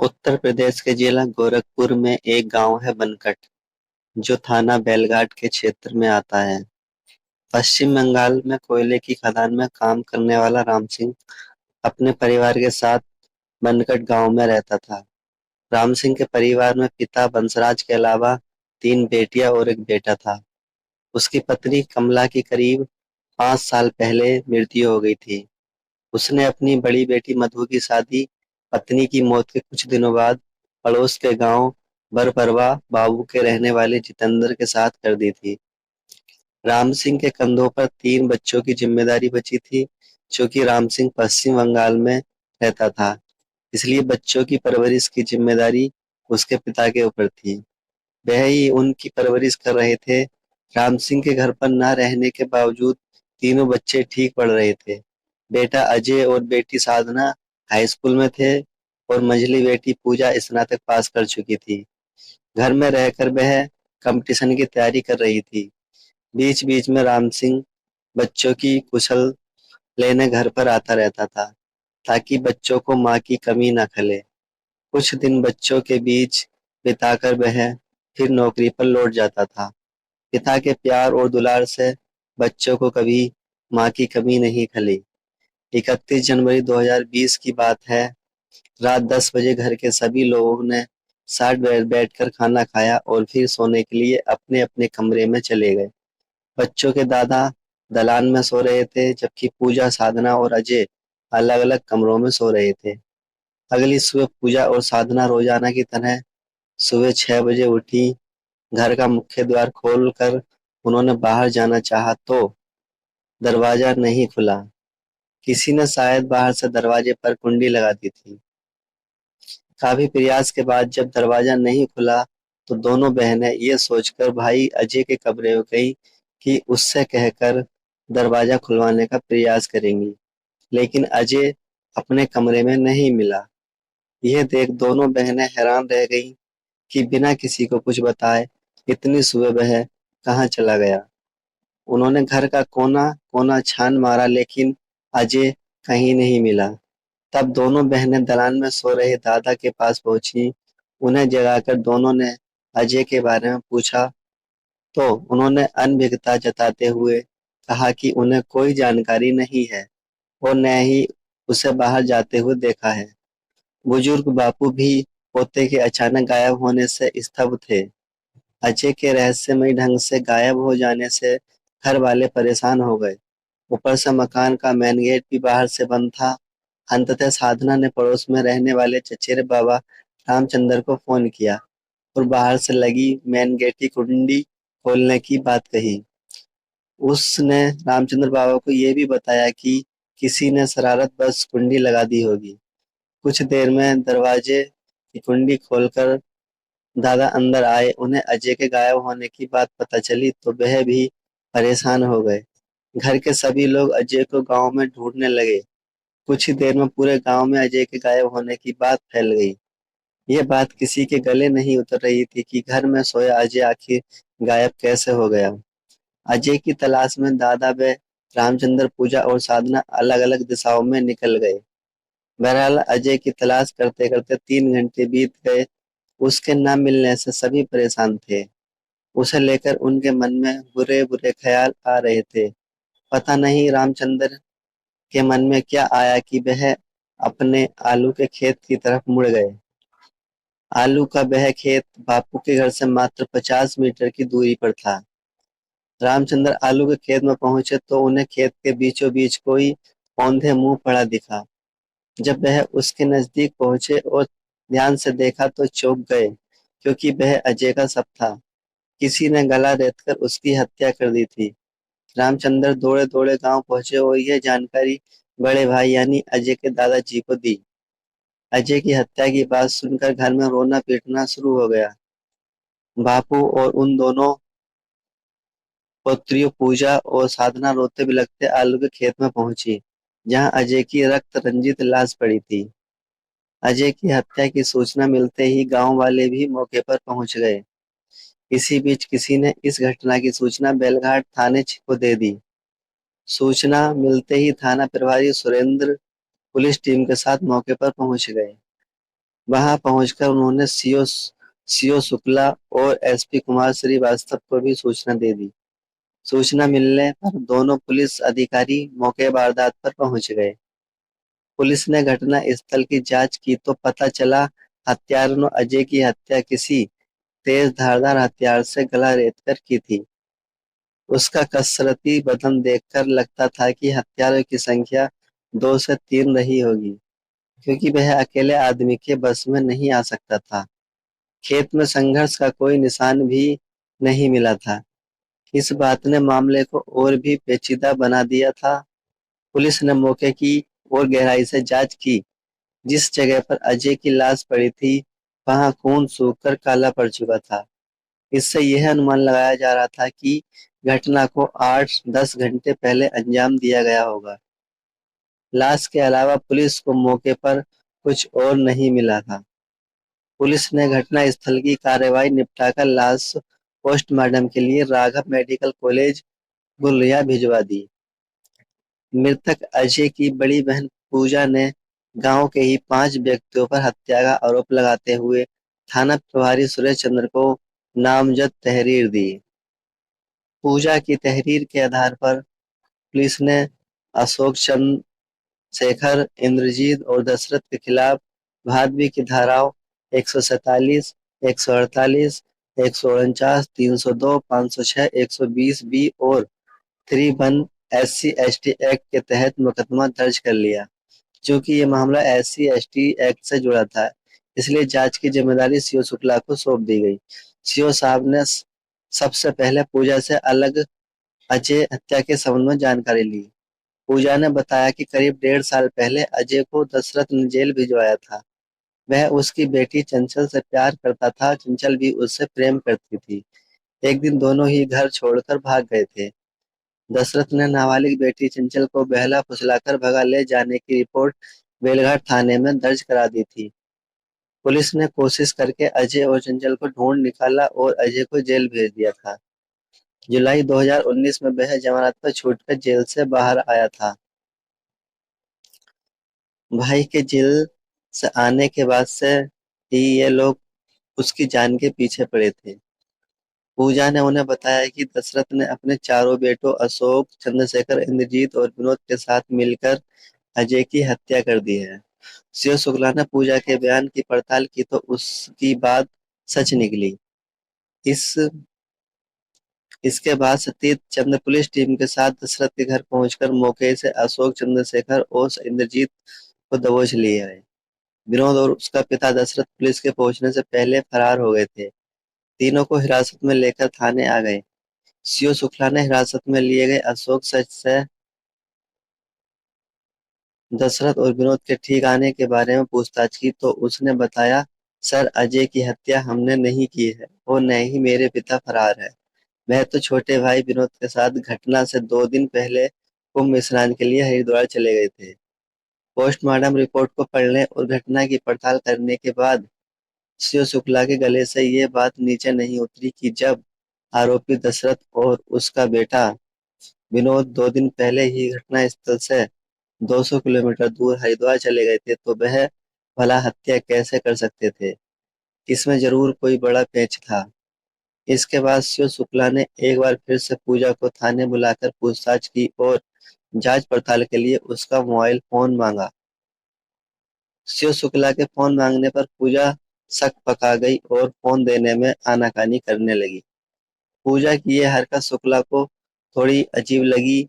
उत्तर प्रदेश के जिला गोरखपुर में एक गांव है बनकट, जो थाना बैलघाट के क्षेत्र में आता है। पश्चिम बंगाल में कोयले की खदान में काम करने वाला राम सिंह अपने परिवार के साथ बनकट गांव में रहता था। राम सिंह के परिवार में पिता बंसराज के अलावा तीन बेटियां और एक बेटा था। उसकी पत्नी कमला की करीब 5 साल पहले मृत्यु हो गई थी। उसने अपनी बड़ी बेटी मधु की शादी पत्नी की मौत के कुछ दिनों बाद पड़ोस के गांव बरपरवा बाबू के रहने वाले जितेंद्र के साथ कर दी थी। राम सिंह के कंधों पर तीन बच्चों की जिम्मेदारी बची थी, क्योंकि राम सिंह पश्चिम बंगाल में रहता था। इसलिए बच्चों की परवरिश की जिम्मेदारी उसके पिता के ऊपर थी। वह ही उनकी परवरिश कर रहे थे। राम सिंह के घर पर न रहने के बावजूद तीनों बच्चे ठीक पढ़ रहे थे। बेटा अजय और बेटी साधना हाई स्कूल में थे और मंझली बेटी पूजा स्नातक पास कर चुकी थी। घर में रहकर वह कंपटीशन की तैयारी कर रही थी। बीच बीच में राम सिंह बच्चों की कुशल लेने घर पर आता रहता था, ताकि बच्चों को माँ की कमी न खले। कुछ दिन बच्चों के बीच बिताकर वह फिर नौकरी पर लौट जाता था। पिता के प्यार और दुलार से बच्चों को कभी माँ की कमी नहीं खली। 31 जनवरी 2020 की बात है। रात 10 बजे घर के सभी लोगों ने साथ बैठकर खाना खाया और फिर सोने के लिए अपने अपने कमरे में चले गए। बच्चों के दादा दलान में सो रहे थे, जबकि पूजा, साधना और अजय अलग अलग कमरों में सो रहे थे। अगली सुबह पूजा और साधना रोजाना की तरह सुबह 6 बजे उठी। घर का मुख्य द्वार खोलकर उन्होंने बाहर जाना चाहा तो दरवाजा नहीं खुला। किसी ने शायद बाहर से दरवाजे पर कुंडी लगा दी थी। काफी प्रयास के बाद जब दरवाजा नहीं खुला तो दोनों बहनें ये सोचकर भाई अजय के कमरे में गई कि उससे कहकर दरवाजा खुलवाने का प्रयास करेंगी, लेकिन अजय अपने कमरे में नहीं मिला। यह देख दोनों बहनें हैरान रह गईं कि बिना किसी को कुछ बताए इतनी सुबह वह कहाँ चला गया। उन्होंने घर का कोना कोना छान मारा, लेकिन अजय कहीं नहीं मिला। तब दोनों बहनें दलान में सो रहे दादा के पास पहुंची। उन्हें जगाकर दोनों ने अजय के बारे में पूछा तो उन्होंने अनभिज्ञता जताते हुए कहा कि उन्हें कोई जानकारी नहीं है और न ही उसे बाहर जाते हुए देखा है। बुजुर्ग बापू भी पोते के अचानक गायब होने से स्तब्ध थे। अजय के रहस्यमयी ढंग से गायब हो जाने से घर वाले परेशान हो गए। ऊपर से मकान का मेन गेट भी बाहर से बंद था। अंततः साधना ने पड़ोस में रहने वाले चचेरे बाबा रामचंद्र को फोन किया और बाहर से लगी मेन गेट की कुंडी खोलने की बात कही। उसने रामचंद्र बाबा को यह भी बताया कि किसी ने शरारत बस कुंडी लगा दी होगी। कुछ देर में दरवाजे की कुंडी खोलकर दादा अंदर आए। उन्हें अजय के गायब होने की बात पता चली तो वह भी परेशान हो गए। घर के सभी लोग अजय को गांव में ढूंढने लगे। कुछ ही देर में पूरे गांव में अजय के गायब होने की बात फैल गई। यह बात किसी के गले नहीं उतर रही थी कि घर में सोया अजय आखिर गायब कैसे हो गया। अजय की तलाश में दादा व रामचंद्र, पूजा और साधना अलग अलग दिशाओं में निकल गए। बहरहाल अजय की तलाश करते करते 3 घंटे बीत गए। उसके न मिलने से सभी परेशान थे। उसे लेकर उनके मन में बुरे बुरे ख्याल आ रहे थे। पता नहीं रामचंद्र के मन में क्या आया कि वह अपने आलू के खेत की तरफ मुड़ गए। आलू का वह खेत बापू के घर से मात्र 50 मीटर की दूरी पर था। रामचंद्र आलू के खेत में पहुंचे तो उन्हें खेत के बीचों बीच कोई औंधे मुंह पड़ा दिखा। जब वह उसके नजदीक पहुंचे और ध्यान से देखा तो चौंक गए, क्योंकि वह अजय का शव था। किसी ने गला रेतकर उसकी हत्या कर दी थी। रामचंद्र दौड़े दौड़े गांव पहुंचे और यह जानकारी बड़े भाई यानी अजय के दादाजी को दी। अजय की हत्या की बात सुनकर घर में रोना पीटना शुरू हो गया। बापू और उन दोनों पुत्रियों पूजा और साधना रोते बिलखते आलू के खेत में पहुंची, जहां अजय की रक्त रंजित लाश पड़ी थी। अजय की हत्या की सूचना मिलते ही गांव वाले भी मौके पर पहुंच गए। इसी बीच किसी ने इस घटना की सूचना बेलघाट थाने को दे दी। सूचना मिलते ही थाना प्रभारी सुरेंद्र पुलिस टीम के साथ मौके पर पहुंच गए। वहां पहुंचकर उन्होंने सीओ शुक्ला और एसपी कुमार श्रीवास्तव को भी सूचना दे दी। सूचना मिलने पर दोनों पुलिस अधिकारी मौके वारदात पर पहुंच गए। पुलिस ने घटना स्थल की जांच की तो पता चला हत्यारों ने अजय की हत्या किसी तेज धारदार हथियार से गला रेतकर की थी। उसका कसरती बदन देखकर लगता था कि हत्यारों की संख्या 2 से 3 रही होगी, क्योंकि वह अकेले आदमी के बस में नहीं आ सकता था। खेत में संघर्ष का कोई निशान भी नहीं मिला था। इस बात ने मामले को और भी पेचीदा बना दिया था। पुलिस ने मौके की और गहराई से जांच की। जिस जगह पर अजय की लाश पड़ी थी, वहां खून सूखकर काला पड़ चुका था। इससे यह अनुमान लगाया जा रहा था कि घटना को 8-10 घंटे पहले अंजाम दिया गया होगा। लाश के अलावा पुलिस को मौके पर कुछ और नहीं मिला था। पुलिस ने घटना स्थल की कार्रवाई निपटाकर लाश पोस्टमार्टम के लिए राघव मेडिकल कॉलेज गुलिया भिजवा दी। मृतक अजय की बड़ी बहन पूजा ने गांव के ही 5 व्यक्तियों पर हत्या का आरोप लगाते हुए थाना प्रभारी सुरेश चंद्र को नामजद तहरीर दी। पूजा की तहरीर के आधार पर पुलिस ने अशोक चंद्र, शेखर, इंद्रजीत और दशरथ के खिलाफ भादवी की धाराओं 147, 148, 149, 302, 506, 120 बी और 31 SC/ST एक्ट के तहत मुकदमा दर्ज कर लिया। चूंकि ये मामला SC/ST एक्ट से जुड़ा था, इसलिए जांच की जिम्मेदारी सीओ शुक्ला को सौंप दी गई। सीओ साहब ने सबसे पहले पूजा से अलग अजय हत्या के संबंध में जानकारी ली। पूजा ने बताया कि करीब 1.5 साल पहले अजय को दशरथ ने जेल भिजवाया था। वह उसकी बेटी चंचल से प्यार करता था, चंचल भी उससे प्रेम करती थी। एक दिन दोनों ही घर छोड़कर भाग गए थे। दशरथ ने नाबालिग बेटी चंचल को बहला फुसलाकर भगा ले जाने की रिपोर्ट बेलघाट थाने में दर्ज करा दी थी। पुलिस ने कोशिश करके अजय और चंचल को ढूंढ निकाला और अजय को जेल भेज दिया था। जुलाई 2019 में वह जमानत पर छूटकर जेल से बाहर आया था। भाई के जेल से आने के बाद से ही ये लोग उसकी जान के पीछे पड़े थे। पूजा ने उन्हें बताया कि दशरथ ने अपने चारों बेटों अशोक, चंद्रशेखर, इंद्रजीत और विनोद के साथ मिलकर अजय की हत्या कर दी है। शिव शुक्ला ने पूजा के बयान की पड़ताल की तो उसकी बात सच निकली। इस इसके बाद सतीश चंद्र पुलिस टीम के साथ दशरथ के घर पहुंचकर मौके से अशोक, चंद्रशेखर और इंद्रजीत को दबोच लिया है। विनोद और उसका पिता दशरथ पुलिस के पहुंचने से पहले फरार हो गए थे। तीनों को हिरासत में लेकर थाने आ गए। सीओ शुक्ला ने हिरासत में लिए गए अशोक सच से दशरथ और विनोद के ठीक आने के बारे में पूछताछ की तो उसने बताया, सर, अजय की हत्या हमने नहीं की है और न ही मेरे पिता फरार है। वह तो छोटे भाई विनोद के साथ घटना से 2 दिन पहले कुंभ स्नान के लिए हरिद्वार चले गए थे। पोस्टमार्टम रिपोर्ट को पढ़ने और घटना की पड़ताल करने के बाद शिव शुक्ला के गले से ये बात नीचे नहीं उतरी कि जब आरोपी दशरथ और उसका बेटा विनोद 2 दिन पहले ही घटना स्थल से 200 किलोमीटर दूर हरिद्वार चले गए थे तो वह भला हत्या कैसे कर सकते थे। इसमें जरूर कोई बड़ा पेच था। इसके बाद शिव शुक्ला ने एक बार फिर से पूजा को थाने बुलाकर पूछताछ की और जांच पड़ताल के लिए उसका मोबाइल फोन मांगा। शिव शुक्ला के फोन मांगने पर पूजा शक पका गई और फोन देने में आनाकानी करने लगी। पूजा की यह हरकत शुक्ला को थोड़ी अजीब लगी।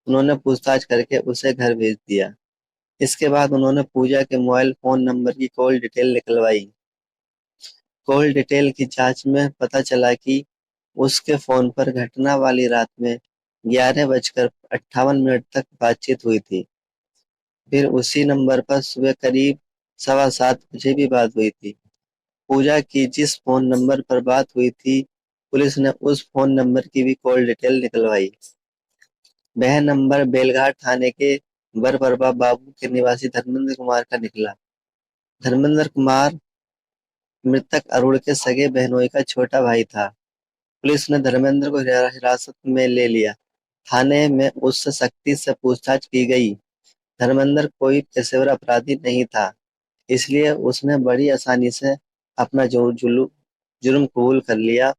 उन्होंने पूछताछ करके उसे घर भेज दिया। इसके बाद उन्होंने पूजा के मोबाइल फोन नंबर की कॉल डिटेल निकलवाई। कॉल डिटेल की जांच में पता चला कि उसके फोन पर घटना वाली रात में 11:58 तक बातचीत हुई थी। फिर उसी नंबर पर सुबह करीब 7:15 भी बात हुई थी। पूजा की जिस फोन नंबर पर बात हुई थी, पुलिस ने उस फोन नंबर की भी कॉल डिटेल निकलवाई। वह नंबर बेलघाट थाने के बरबरबा बाबू के निवासी धर्मेंद्र कुमार का निकला। धर्मेंद्र कुमार मृतक अरुण के सगे बहनोई का छोटा भाई था। पुलिस ने धर्मेंद्र को हिरासत में ले लिया। थाने में उससे सख्ती से पूछताछ की गई। धर्मेंद्र कोई पेशेवर अपराधी नहीं था। इसलिए उसने बड़ी आसानी से अपना जो जुर्म कबूल कर लिया